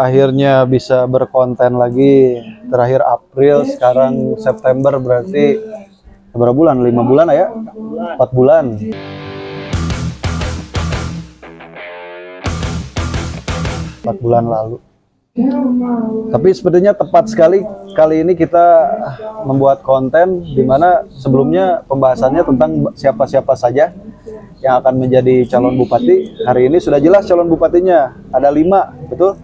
Akhirnya bisa berkonten lagi. Terakhir April, sekarang September, berarti berapa bulan? 5 bulan ya? 4 bulan. Empat bulan lalu. Tapi sepertinya tepat sekali kali ini kita membuat konten di mana sebelumnya pembahasannya tentang siapa-siapa saja yang akan menjadi calon bupati. Hari ini sudah jelas calon bupatinya, ada 5, betul?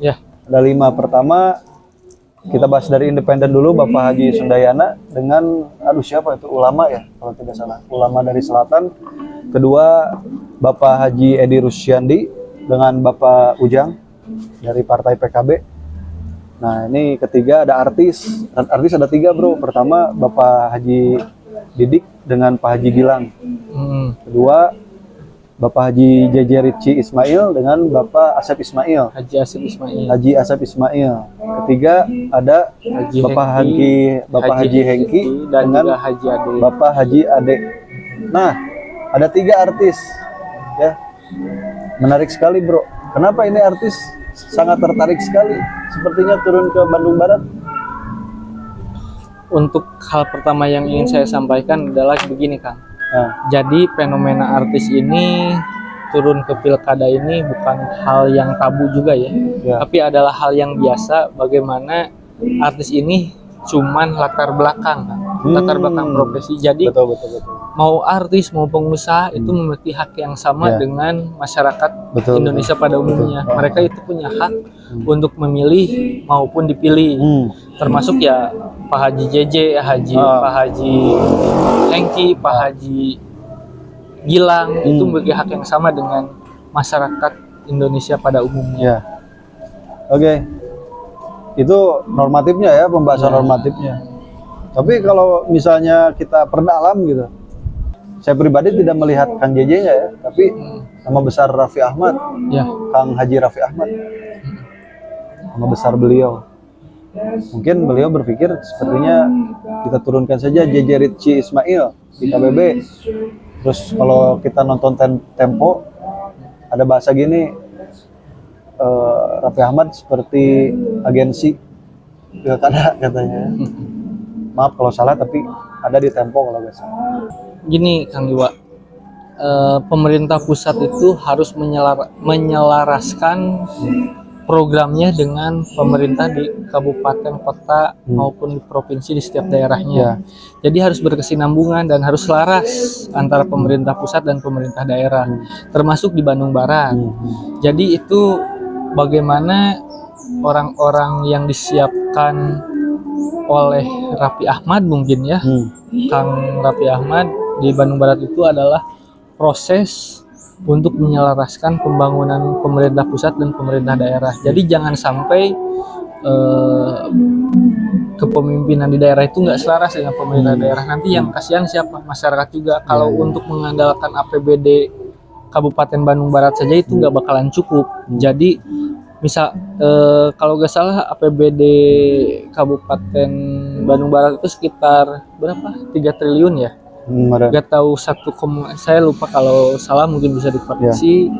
Ya, Ada 5. Pertama kita bahas dari independen dulu, Bapak Haji Sundayana dengan siapa itu, ulama ya kalau tidak salah, ulama dari selatan. Kedua Bapak Haji Edi Rusyandi dengan Bapak Ujang dari Partai PKB. Nah ini ketiga ada artis ada 3 bro. Pertama Bapak Haji Didik dengan Pak Haji Gilang. Kedua Bapak Haji JJ Ritchie Ismail dengan Bapak Asep Ismail. Haji Asep Ismail. Haji Asep Ismail. Ketiga ada Bapak Haji Hengki dan dengan Haji Ade. Bapak Haji Ade. Nah, ada 3 artis ya. Menarik sekali bro. Kenapa ini artis sangat tertarik sekali? Sepertinya turun ke Bandung Barat. Untuk hal pertama yang ingin saya sampaikan adalah begini Kang. Nah, Jadi fenomena artis ini turun ke pilkada ini bukan hal yang tabu juga ya, tapi adalah hal yang biasa. Bagaimana artis ini cuman latar belakang, latar belakang profesi. Jadi betul. mau artis mau pengusaha itu memiliki hak yang sama dengan masyarakat Indonesia pada umumnya. Mereka itu punya hak untuk memilih maupun dipilih, termasuk ya Pak Haji JJ, Pak Haji Hengki, Pak Haji Gilang itu memiliki hak yang sama dengan masyarakat Indonesia pada umumnya. Oke. Itu normatifnya ya, pembahasan normatifnya. Tapi kalau misalnya kita perdalam gitu, saya pribadi tidak melihat Kang JJ-nya ya, tapi nama besar Raffi Ahmad, Kang Haji Raffi Ahmad, nama besar beliau. Mungkin beliau berpikir sepertinya kita turunkan saja JJ Ritchie Ismail di KBB. Terus kalau kita nonton Tempo, ada bahasa gini, Raffi Ahmad seperti agensi pilkada katanya. Maaf kalau salah, tapi ada di Tempo kalau nggak salah. Gini Kang Iwa, pemerintah pusat itu harus menyelaraskan programnya dengan pemerintah di kabupaten, kota maupun di provinsi di setiap daerahnya. Jadi harus berkesinambungan dan harus selaras antara pemerintah pusat dan pemerintah daerah, termasuk di Bandung Barat. Jadi itu bagaimana orang-orang yang disiapkan oleh Raffi Ahmad mungkin ya, Kang Raffi Ahmad di Bandung Barat itu adalah proses untuk menyelaraskan pembangunan pemerintah pusat dan pemerintah daerah. Jadi jangan sampai kepemimpinan di daerah itu nggak selaras dengan pemerintah daerah. Nanti yang kasihan siapa? Masyarakat juga. Kalau untuk mengandalkan APBD Kabupaten Bandung Barat saja itu nggak bakalan cukup. Jadi misal kalau nggak salah APBD Kabupaten Bandung Barat itu sekitar berapa? 3 triliun ya? Nggak tahu saya lupa, kalau salah mungkin bisa dikoreksi.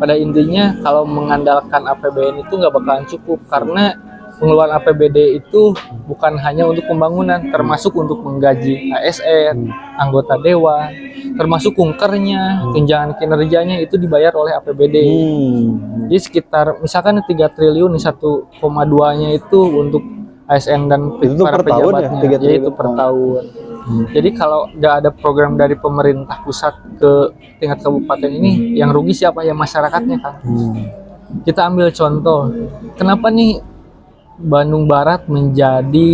Pada intinya kalau mengandalkan APBN itu nggak bakalan cukup, karena pengeluaran APBD itu bukan hanya untuk pembangunan, termasuk untuk menggaji ASN, anggota dewan, termasuk kunkernya, tunjangan kinerjanya itu dibayar oleh APBD. Jadi sekitar misalkan 3 triliun, 1,2-nya itu untuk ASN dan para pejabatnya, yaitu per tahun. Jadi kalau nggak ada program dari pemerintah pusat ke tingkat kabupaten ini, yang rugi siapa? Ya masyarakatnya kan. kita ambil contoh, kenapa nih Bandung Barat menjadi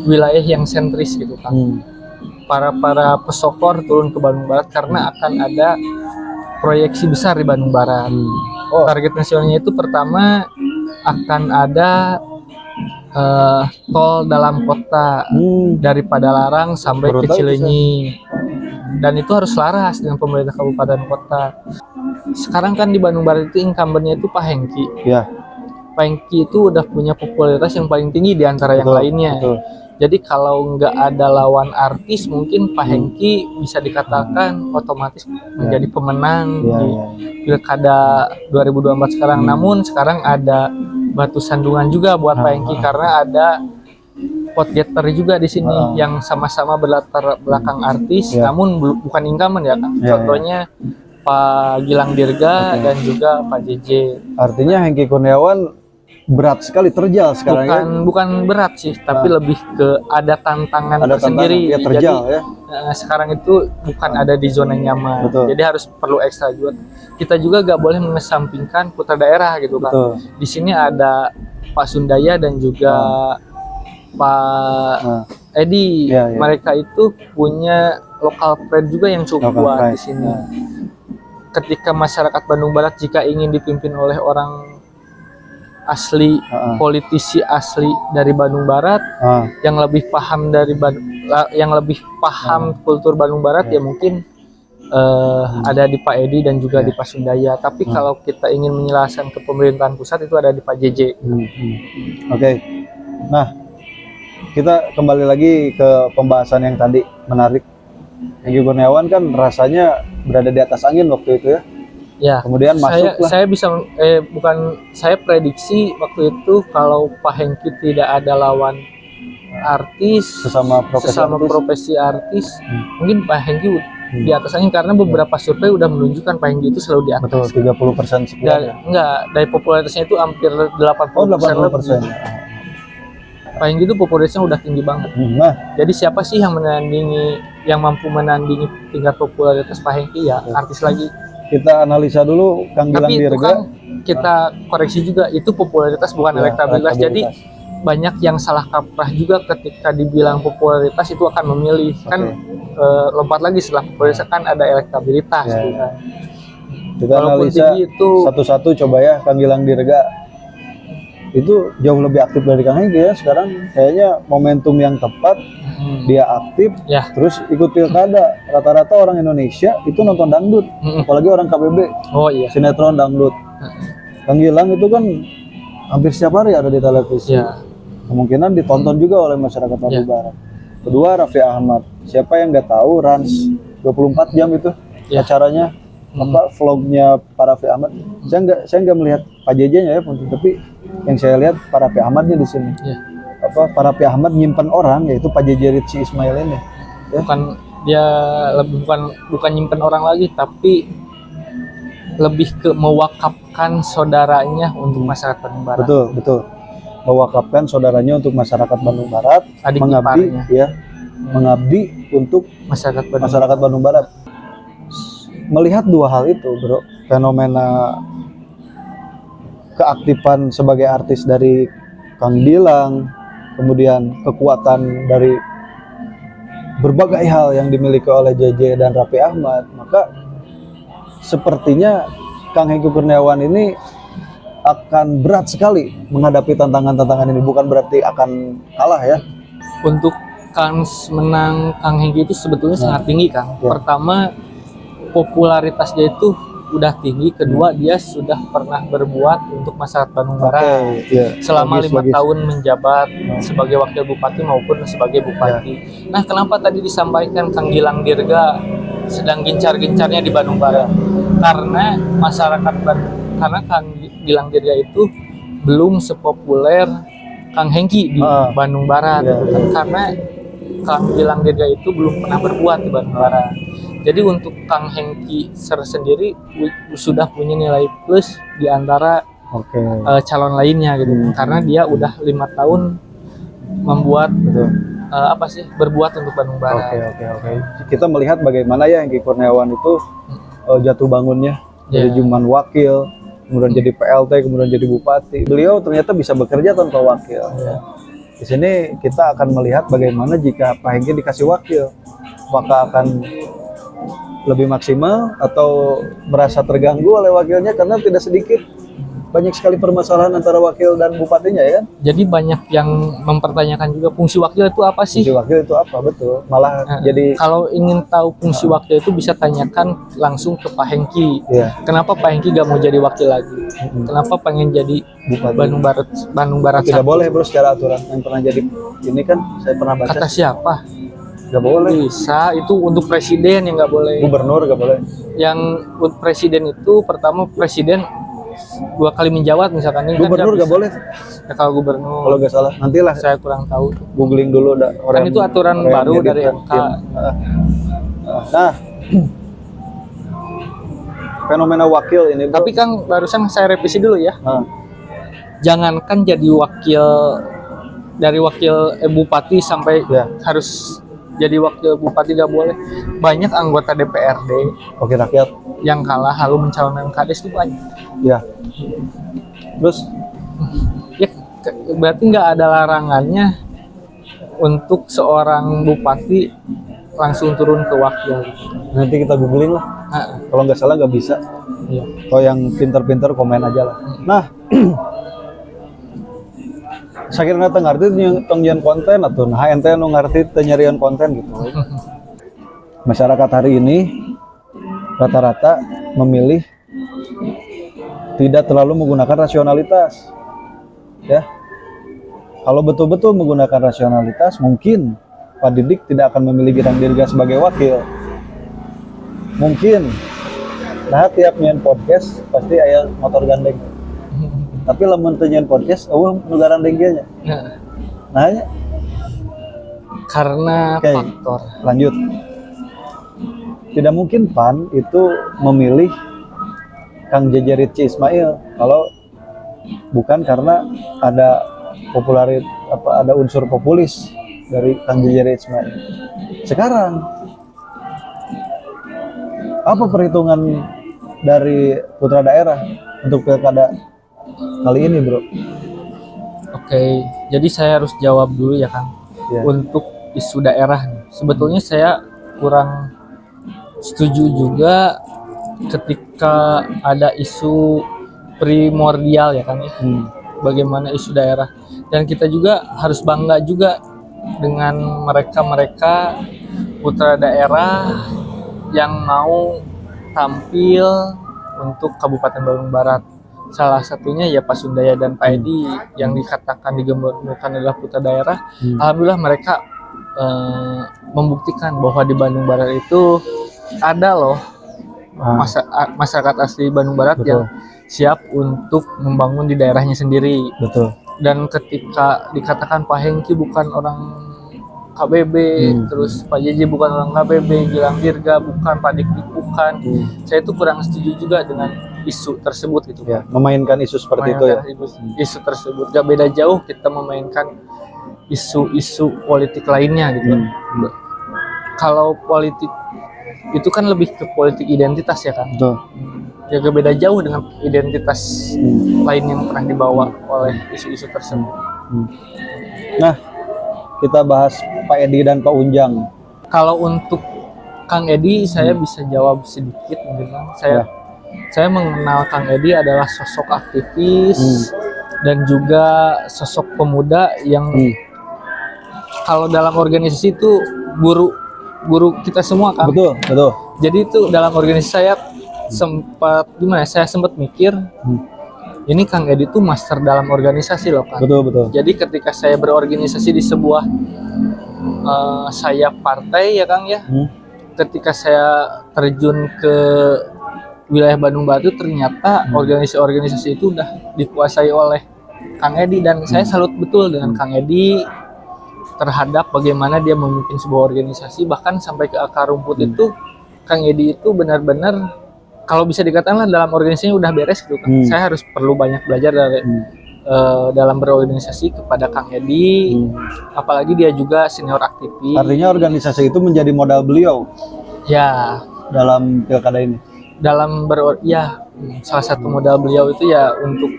wilayah yang sentris gitu kan? Para pesokor turun ke Bandung Barat karena akan ada proyeksi besar di Bandung Barat. Target nasionalnya itu pertama akan ada tol dalam kota dari Padalarang sampai ke Cileunyi, dan itu harus selaras dengan pemerintah kabupaten kota. Sekarang kan di Bandung Barat itu incumbent-nya itu Pak Hengki. Ya. Pak Hengki itu udah punya popularitas yang paling tinggi di antara yang lainnya. Jadi kalau nggak ada lawan artis, mungkin Pak Hengki bisa dikatakan otomatis menjadi pemenang di Pilkada 2024 sekarang. Namun sekarang ada batu sandungan juga buat Pak Hengki karena ada podgetter juga di sini yang sama-sama berlatar belakang artis, namun bukan incumbent ya kan. Contohnya Pak Gilang Dirga dan juga Pak JJ. Artinya Hengki Kurniawan berat sekali, terjal sekarang. Bukan berat sih, tapi lebih ke ada tantangan tersendiri. Ya, terjal. Jadi sekarang itu bukan ada di zona nyaman. Jadi harus perlu ekstra juga. Kita juga gak boleh mengesampingkan putra daerah gitu kan. Di sini ada Pak Sundaya dan juga Pak Edi. Mereka itu punya lokal pride juga yang cukup kuat di sini. Ketika masyarakat Bandung Barat jika ingin dipimpin oleh orang asli, politisi asli dari Bandung Barat yang lebih paham kultur Bandung Barat, ya mungkin ada di Pak Edi dan juga di Pak Sundaya. Tapi kalau kita ingin menjelaskan ke pemerintahan pusat itu ada di Pak JJ. Oke. Nah, kita kembali lagi ke pembahasan yang tadi, menarik. Hengki Kurniawan kan rasanya berada di atas angin waktu itu ya. Ya, kemudian masuklah. Saya prediksi waktu itu kalau Pak Hengki tidak ada lawan artis, sesama profesi artis, mungkin Pak Hengki di atas angin karena beberapa survei udah menunjukkan Pak Hengki itu selalu di atas. Betul, 30% sekian. Dari popularitasnya itu hampir 80%. Pak Hengki itu popularitasnya udah tinggi banget. Jadi siapa sih yang mampu menandingi tingkat popularitas Pak Hengki? Ya artis lagi. Kita analisa dulu Kang Gilang Dirga. Kan kita koreksi juga, itu popularitas bukan elektabilitas. Jadi banyak yang salah kaprah juga ketika dibilang popularitas itu akan memilih. Kan lompat lagi setelah popularitas kan ada elektabilitas. Kan. Kita analisa satu-satu coba ya. Kang Gilang Dirga itu jauh lebih aktif dari Kang Hengki ya. Sekarang kayaknya momentum yang tepat. Dia aktif, terus ikut pilkada. Rata-rata orang Indonesia itu nonton dangdut, apalagi orang KBB. Sinetron dangdut. Kang Gilang itu kan hampir setiap hari ada di televisi. Kemungkinan ditonton juga oleh masyarakat Bandung Barat. Kedua, Raffi Ahmad. Siapa yang nggak tahu Rans 24 jam itu acaranya, vlognya Pak Raffi Ahmad. Saya nggak melihat Pak JJ-nya ya, tapi yang saya lihat Pak Raffi Ahmadnya di sini. Pak Raffi Ahmad nyimpen orang, yaitu Pak JJ Ritsi Ismail ini. Bukan nyimpen orang lagi, tapi lebih ke mewakafkan saudaranya untuk masyarakat Bandung Barat. Betul. Mewakafkan saudaranya untuk masyarakat Bandung Barat, mengabdi untuk masyarakat Bandung Barat. Melihat dua hal itu, Bro, fenomena keaktifan sebagai artis dari Kang Gilang, kemudian kekuatan dari berbagai hal yang dimiliki oleh JJ dan Raffi Ahmad, maka sepertinya Kang Hengki Kurniawan ini akan berat sekali menghadapi tantangan-tantangan ini. Bukan berarti akan kalah ya. Untuk kans menang Kang Hengki itu sebetulnya sangat tinggi, Kang. Pertama, popularitasnya itu udah tinggi. Kedua, dia sudah pernah berbuat untuk masyarakat Bandung Barat selama 5 tahun menjabat sebagai wakil bupati maupun sebagai bupati. Nah, kenapa tadi disampaikan Kang Gilang Dirga sedang gencar-gencarnya di Bandung Barat? Karena Kang Gilang Dirga itu belum sepopuler Kang Hengki di Bandung Barat, karena Kang Gilang Dirga itu belum pernah berbuat di Bandung Barat. Jadi untuk Kang Hengki sendiri sudah punya nilai plus di antara calon lainnya gitu, karena dia udah 5 tahun membuat berbuat untuk Bandung Barat. Kita melihat bagaimana ya Hengki Kurniawan itu jatuh bangunnya dari cuman wakil, kemudian jadi PLT, kemudian jadi bupati. Beliau ternyata bisa bekerja tanpa wakil. Ya. Di sini kita akan melihat bagaimana jika Pak Hengki dikasih wakil, apakah akan lebih maksimal atau merasa terganggu oleh wakilnya, karena tidak sedikit banyak sekali permasalahan antara wakil dan bupatinya ya kan. Jadi banyak yang mempertanyakan juga fungsi wakil itu apa sih? Fungsi wakil itu apa, betul. Malah Nah, jadi kalau ingin tahu fungsi wakil itu bisa tanyakan langsung ke Pak Hengki. ya, Kenapa Pak Hengki gak mau jadi wakil lagi? Kenapa pengen jadi bupati. Bandung Barat Tidak satu? boleh bro secara aturan. Yang pernah jadi ini kan saya pernah baca. Kata siapa? Gak boleh. Bisa, itu untuk presiden yang nggak boleh. Gubernur gak boleh. Yang untuk presiden itu pertama presiden 2 kali menjawab misalkan ini Gubernur kan gak boleh. Ya, kalau gubernur Kalau gak salah, nantilah saya kurang tahu. googling dulu Kan itu aturan baru jadi dari presiden. MK. Nah, fenomena wakil ini bro. Tapi Kang barusan saya revisi dulu ya. Nah, Jangankan jadi wakil dari wakil bupati sampai ya, harus jadi wakil bupati gak boleh. Banyak anggota DPRD wakil rakyat. yang kalah lalu mencalonkan kades itu banyak. Ya. Terus Ya berarti nggak ada larangannya untuk seorang bupati langsung turun ke wakil. nanti kita googling lah. Nah, Kalau nggak salah nggak bisa. iya. Kalau yang pinter-pinter komen aja lah. Nah, saya kira nanti ngerti tongjian konten atau nah ente nu ngerti penyarian konten gitu. Masyarakat hari ini rata-rata memilih tidak terlalu menggunakan rasionalitas. Ya. Kalau betul-betul menggunakan rasionalitas, mungkin Pak Didik tidak akan memilih Girang Dirga sebagai wakil. Mungkin. Nah, tiap nyen podcast pasti aya motor gandeng. Tapi lamun teu nyen podcast, nu gandeng ge nya. Nah, nya. Karena Oke. faktor Lanjut. Tidak mungkin PAN itu memilih Kang Jeje Ritchie Ismail kalau bukan karena ada ada unsur populis dari Kang Jeje Ritchie Ismail. Sekarang apa perhitungan dari putra daerah untuk pilkada kali ini, bro? Oke, jadi saya harus jawab dulu ya Kang. Ya. Untuk isu daerah nih. Sebetulnya saya kurang setuju juga ketika ada isu primordial ya Kang ya. Bagaimana isu daerah. Dan kita juga harus bangga juga dengan mereka-mereka putra daerah yang mau tampil untuk Kabupaten Bandung Barat. Salah satunya ya Pak Sundaya dan Pak Edi yang dikatakan digemburkan adalah putra daerah. Alhamdulillah mereka membuktikan bahwa di Bandung Barat itu ada loh masyarakat asli Bandung Barat Betul. yang siap untuk membangun di daerahnya sendiri. Betul. Dan ketika dikatakan Pak Hengki bukan orang KBB, terus Pak JJ bukan orang KBB, Gilang Dirga bukan, Pak Dik bukan, saya itu kurang setuju juga dengan isu tersebut gitu. Ya, memainkan isu seperti itu ya. Isu tersebut gak beda jauh kita memainkan isu-isu politik lainnya gitu. Kalau politik itu kan lebih ke politik identitas ya kan. Betul. Ya gak beda jauh dengan identitas lain yang pernah dibawa oleh isu-isu tersebut. Nah, kita bahas Pak Edi dan Pak Unjang. Kalau untuk Kang Edi saya bisa jawab sedikit mungkin Kang. Saya mengenal Kang Edi adalah sosok aktivis dan juga sosok pemuda yang kalau dalam organisasi itu guru kita semua kan. Betul, betul. Jadi itu dalam organisasi saya saya sempat mikir ini Kang Edi tuh master dalam organisasi loh Kang. Betul, betul. Jadi ketika saya berorganisasi di sebuah sayap partai ya Kang ya. Ketika saya terjun ke wilayah Bandung Barat ternyata organisasi-organisasi itu udah dikuasai oleh Kang Edi dan saya salut betul dengan Kang Edi terhadap bagaimana dia memimpin sebuah organisasi, bahkan sampai ke akar rumput itu Kang Edi itu benar-benar kalau bisa dikatakan dalam organisasinya udah beres gitu kan. Saya harus perlu banyak belajar dari dalam berorganisasi kepada Kang Edi, apalagi dia juga senior aktivis. Artinya organisasi itu menjadi modal beliau Ya, dalam pilkada ini. dalam salah satu modal beliau itu ya untuk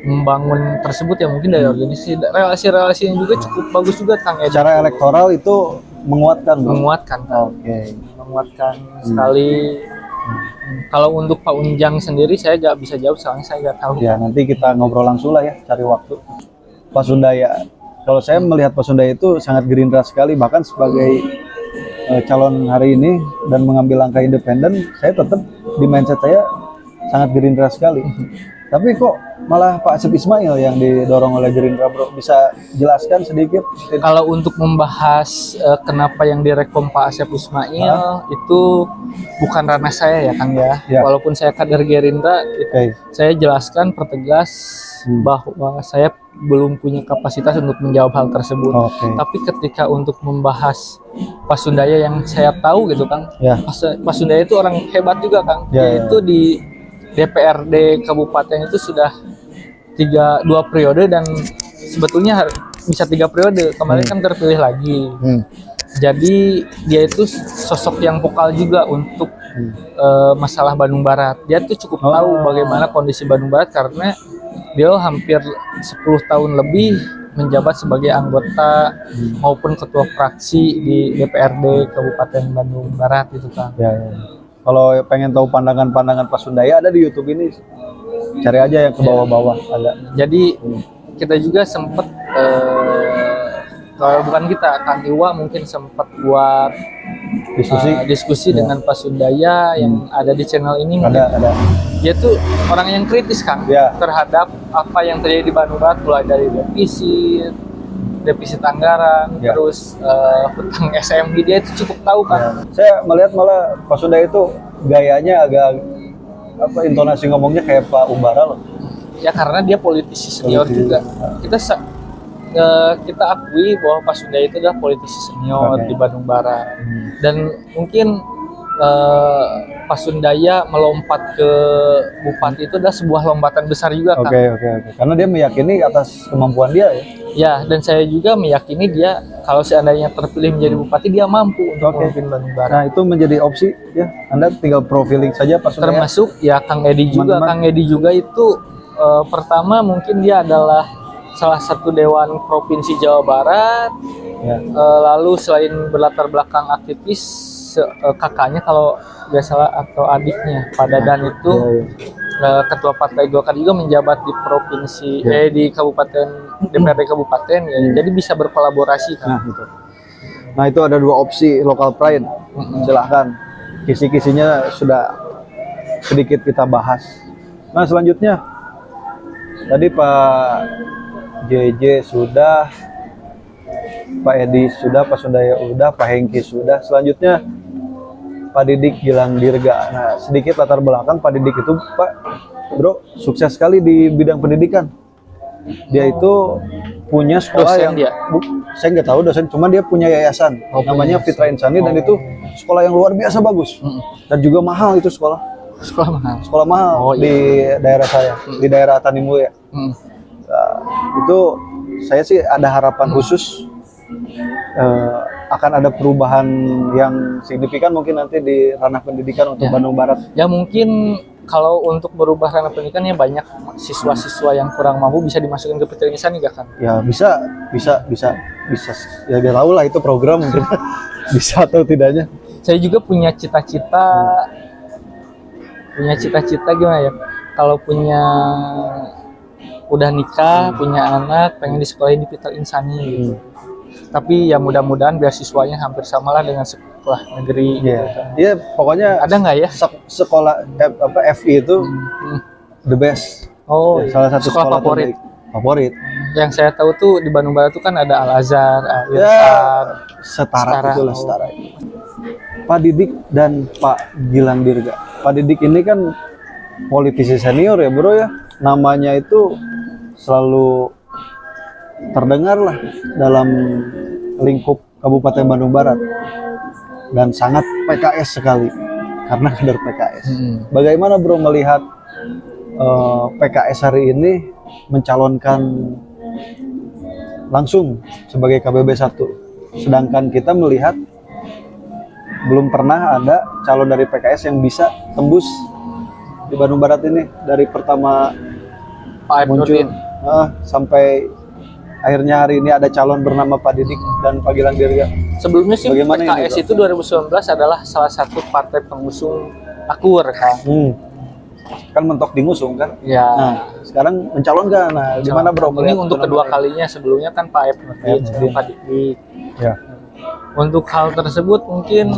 membangun tersebut ya mungkin dari organisasi, relasi-relasi yang juga cukup bagus juga Kang Edi. Secara elektoral itu menguatkan, Bro? Menguatkan Kang. Oke. Menguatkan sekali. Kalau untuk Pak Unjang sendiri saya nggak bisa jawab soalnya saya nggak tahu. Ya nanti kita ngobrol langsung lah ya, cari waktu. Pak Sundaya, kalau saya melihat Pak Sundaya itu sangat Gerindra sekali, bahkan sebagai calon hari ini dan mengambil langkah independen, saya tetap di mindset saya sangat Gerindra sekali. Tapi kok malah Pak Asep Ismail yang didorong oleh Gerindra, Bro? Bisa jelaskan sedikit? Kalau untuk membahas kenapa yang direkom Pak Asep Ismail itu bukan ranah saya ya Kang ya. Walaupun saya kader Gerindra, saya jelaskan pertegas bahwa saya belum punya kapasitas untuk menjawab hal tersebut. Tapi ketika untuk membahas Pak Sundaya yang saya tahu gitu Kang, Pak Sundaya itu orang hebat juga Kang. Dia itu di DPRD kabupaten itu sudah 2 periode dan sebetulnya bisa 3 periode. Kemarin kan terpilih lagi. Jadi dia itu sosok yang vokal juga untuk masalah Bandung Barat. Dia tuh cukup tahu bagaimana kondisi Bandung Barat karena dia hampir 10 tahun lebih menjabat sebagai anggota maupun ketua fraksi di DPRD Kabupaten Bandung Barat itu Kang. Kalau pengen tahu pandangan-pandangan Pak Sundaya ada di YouTube ini, cari aja yang ke bawah-bawah ada. Jadi kita juga sempat kalau bukan kita, Kang Iwa mungkin sempat buat diskusi dengan Pak Sundaya yang ada di channel ini. Ada. Dia tuh orang yang kritis Kang terhadap apa yang terjadi di Bandung Barat, mulai dari defisit anggaran, terus hutang SMB, dia itu cukup tahu Kang. Saya melihat malah Pak Sundaya itu gayanya agak intonasi ngomongnya kayak Pak Umbara loh. Ya karena dia politisi senior juga. Kita akui bahwa Pak Sundaya itu adalah politisi senior di Bandung Barat. Dan mungkin Pak Sundaya melompat ke bupati itu adalah sebuah lompatan besar juga Kang. Karena dia meyakini atas kemampuan dia ya. Ya, dan saya juga meyakini dia kalau seandainya terpilih menjadi bupati dia mampu untuk memimpin Bandung Barat. Nah, itu menjadi opsi ya. Anda tinggal profiling saja Pak Sundaya. Termasuk ya Kang Edi juga. Kang Edi juga itu pertama mungkin dia adalah salah satu dewan provinsi Jawa Barat. Lalu selain berlatar belakang aktivis, kakaknya kalau nggak salah atau adiknya Pak Dadan itu ketua partai Golkar juga menjabat di provinsi di kabupaten DPRD kabupaten ya. Jadi bisa berkolaborasi kan. Nah itu ada 2 opsi local pride. Silahkan kisi-kisinya sudah sedikit kita bahas. Nah selanjutnya tadi Pak JJ sudah, Pak Edi sudah, Pak Sundaya sudah, Pak Hengki sudah. Selanjutnya Pak Didik Gilang Dirga. Nah, sedikit latar belakang Pak Didik itu, Pak Bro, sukses sekali di bidang pendidikan. Dia itu punya sekolah saya nggak tahu dosen, cuma dia punya yayasan namanya Fitra Insani dan itu sekolah yang luar biasa bagus dan juga mahal itu sekolah. Sekolah mahal di daerah saya, di daerah Tanimulya. Itu saya sih ada harapan khusus akan ada perubahan yang signifikan mungkin nanti di ranah pendidikan untuk Bandung Barat. Ya mungkin kalau untuk berubah ranah pendidikan ya banyak siswa-siswa yang kurang mampu bisa dimasukkan ke Fitra Insani gak kan? Ya bisa. Ya dia tahu lah itu program mungkin bisa atau tidaknya. Saya juga punya cita-cita gimana ya? Kalau udah nikah, punya anak, pengen disekolahin di Fitra Insani gitu. Tapi ya mudah-mudahan beasiswanya hampir samalah dengan sekolah negeri. Iya, pokoknya ada nggak ya sekolah FI itu the best. Salah satu sekolah favorit. Yang saya tahu tuh di Bandung Barat tuh kan ada Al Azhar, setara. Pak Didik dan Pak Gilang Dirga. Pak Didik ini kan politisi senior ya Bro ya. Namanya itu selalu terdengar lah dalam lingkup Kabupaten Bandung Barat dan sangat PKS sekali karena kader PKS. Bagaimana Bro melihat PKS hari ini mencalonkan langsung sebagai KBB 1, sedangkan kita melihat belum pernah ada calon dari PKS yang bisa tembus di Bandung Barat ini dari pertama Pak Aep muncul Nurdin. sampai akhirnya hari ini ada calon bernama Pak Didik dan Pak Gilang Dirga. Sebelumnya sih Bagaimana ini, PKS itu 2019 adalah salah satu partai pengusung Akur kan. Kan mentok di ngusung kan. Ya. Nah, sekarang mencalonkan. Nah, gimana bro? Ini melihat untuk fenomena kedua ini? kalinya, sebelumnya kan Pak Aep Nurdin, sebelum Pak Didik. Ya. Untuk hal tersebut mungkin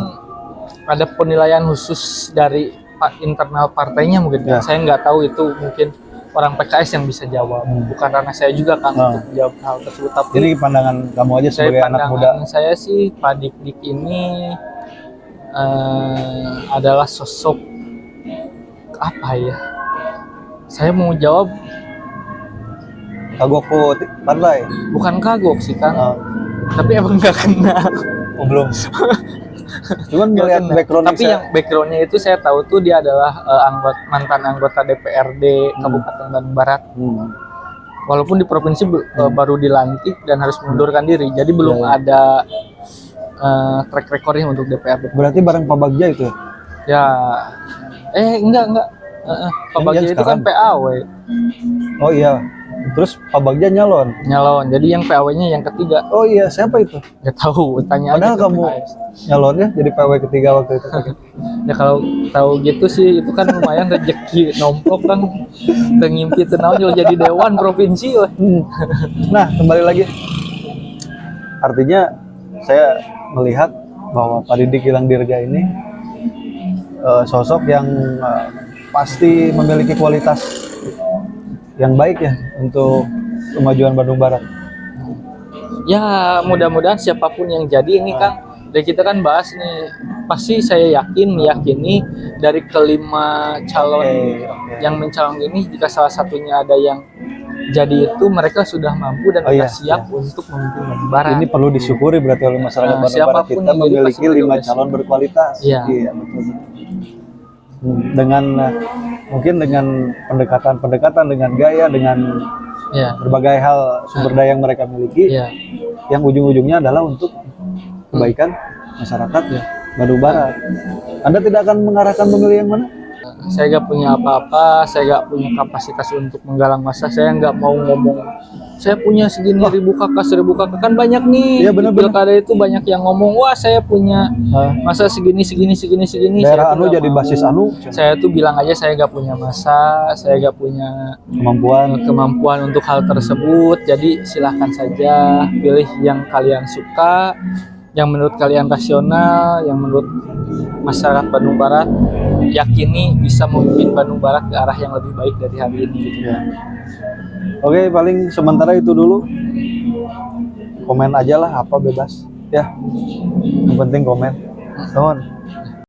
ada penilaian khusus dari internal partainya mungkin. Ya. Saya nggak tahu, itu mungkin orang PKS yang bisa jawab. Bukan ranah saya juga kan untuk menjawab hal tersebut. Tapi Ini pandangan kamu aja saya sebagai anak muda. pandangan saya sih Pak Dik ini adalah sosok apa ya? Saya mau jawab Kagokku partai. bukan kagok sih kan, Ah, tapi emang nggak kenal. oh, belum. Cuman Nggak melihat kenal. background Tapi yang backgroundnya itu saya tahu tuh dia adalah mantan anggota DPRD Kabupaten Bandung Barat. Walaupun di provinsi baru dilantik dan harus mengundurkan diri, jadi belum ada track recordnya untuk DPRD. Berarti bareng Pak Bagja itu ya? Ya, enggak. Pak Bagja itu kan sekarang. PAW Oh iya. Terus Pak Bagja nyalon. jadi yang PAW-nya yang ketiga. Oh iya, siapa itu? Nggak tahu, tanya Padahal aja ke kamu PKS. nyalon ya jadi PW ketiga waktu itu. Ya kalau tahu gitu sih itu kan lumayan rezeki nomplok kan, ngimpi tenau jadi dewan provinsi weh. Nah, kembali lagi. Artinya saya melihat bahwa Pak Didik Gilang Dirga ini sosok yang pasti memiliki kualitas yang baik ya untuk kemajuan Bandung Barat. Ya mudah-mudahan siapapun yang jadi ini Kang, dari kita kan bahas nih, pasti saya meyakini dari kelima calon yang mencalon ini, jika salah satunya ada yang jadi itu, mereka sudah mampu dan sudah siap untuk memimpin Bandung Barat. Ini perlu disyukuri berarti oleh masyarakat Bandung Barat, siapapun kita yang jadi memiliki pasti 5 mereka calon berkualitas. Iya. Betul. Dengan mungkin dengan pendekatan dengan gaya, dengan Ya, berbagai hal sumber daya yang mereka miliki, ya. yang ujung-ujungnya adalah untuk kebaikan masyarakat Bandung Barat. Anda tidak akan mengarahkan memilih yang mana? Saya gak punya apa-apa, saya gak punya kapasitas untuk menggalang massa, saya nggak mau ngomong saya punya segini ribu kakak kan banyak nih. Iya, benar, di pilkada itu banyak yang ngomong, wah saya punya masa segini. Daerah Saya tuh anu nggak jadi mau. basis anu. Saya tuh bilang aja saya gak punya masa, saya gak punya kemampuan untuk hal tersebut. Jadi silahkan saja pilih yang kalian suka, yang menurut kalian rasional, yang menurut masyarakat Bandung Barat yakini bisa memimpin Bandung Barat ke arah yang lebih baik dari hari ini gitu. Ya. Oke, paling sementara itu dulu. Komen aja lah, apa bebas. Ya, yang penting komen. Teman.